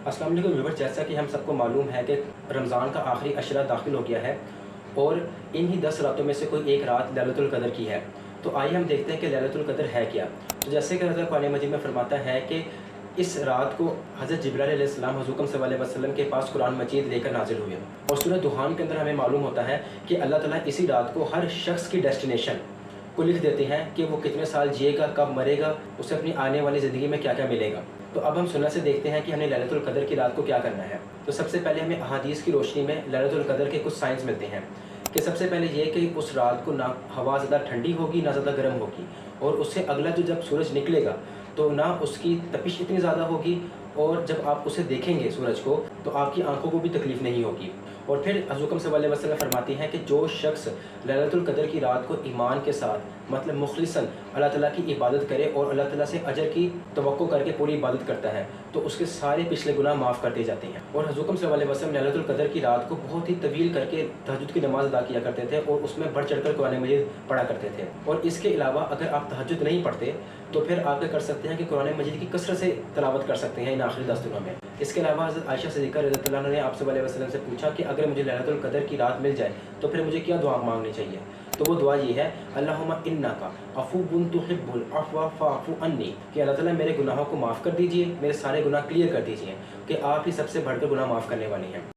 अस्सलाम वालेकुम व्यूअर्स, जैसा कि हम सबको मालूम है कि रमज़ान का आखिरी अशरा दाखिल हो गया है और इन्हीं 10 रातों में से कोई एक रात लैलतुल क़द्र की है। तो आइए हम देखते हैं कि लैलतुल क़द्र है क्या। तो जैसे कि अल्लाह कुरान मजीद में फरमाता है कि इस रात को हज़रत जिब्राइल अलैहिस्सलाम हुज़ूर सल्लल्लाहु अलैहि वसल्लम के पास कुरान मजीद लेकर नाज़िल हुए और सूरह दुहान के अंदर हमें मालूम होता है कि अल्लाह ताला इसी रात को हर शख्स की डेस्टिनेशन को लिख देते हैं कि वो कितने साल जिएगा, कब मरेगा, उसे अपनी आने वाली ज़िंदगी में क्या क्या मिलेगा। तो अब हम सुन्नत से देखते हैं कि हमने लैलतुल क़द्र की रात को क्या करना है। तो सबसे पहले हमें अहादीस की रोशनी में लैलतुल क़द्र के कुछ साइंस मिलते हैं कि सबसे पहले ये कि उस रात को ना हवा ज़्यादा ठंडी होगी ना ज़्यादा गर्म होगी, और उससे अगला जो जब सूरज निकलेगा तो ना उसकी तपिश इतनी ज़्यादा होगी, और जब आप उसे देखेंगे सूरज को तो आपकी आंखों को भी तकलीफ़ नहीं होगी। और फिर हज़रत सल्लल्लाहु अलैहि वसल्लम फरमाती हैं कि जो शख्स लैलतुल क़द्र की रात को ईमान के साथ मतलब मुखलिसन अल्लाह ताला की इबादत करे और अल्लाह ताला से अजर की तवक्को करके पूरी इबादत करता है तो उसके सारे पिछले गुनाह माफ़ कर दिए जाते हैं। और हज़रत सल्लल्लाहु अलैहि वसल्लम लैलतुल क़द्र की रात को बहुत ही तवील करके तहज्जुद की नमाज़ अदा किया करते थे और उसमें बढ़ चढ़ कर कुरान मजीद पढ़ा करते थे। और इसके अलावा अगर आप तहज्जुद नहीं पढ़ते तो फिर आप क्या कर सकते हैं कि कुरान मजीद की कसरत से तिलावत कर सकते हैं इन आखिरी 10 दिनों में। इसके अलावा हज़रत आयशा सिद्दीक़ा रज़ियल्लाहु अन्हा ने आप सल्लल्लाहु अलैहि वसल्लम से पूछा कि अगर मुझे लैलतुल क़द्र की रात मिल जाए तो फिर मुझे क्या दुआ मांगनी चाहिए। तो वो दुआ ये है, अल्लाहुम्मा इन्नका अफ़ुव्वुन तुहिब्बुल अफ़्व फ़अफ़ु अन्नी, कि अल्लाह ताला मेरे गुनाहों को माफ़ कर दीजिए, मेरे सारे गुनाह क्लियर कर दीजिए, कि आप ही सबसे बढ़कर गुनाह माफ़ करने वाले हैं।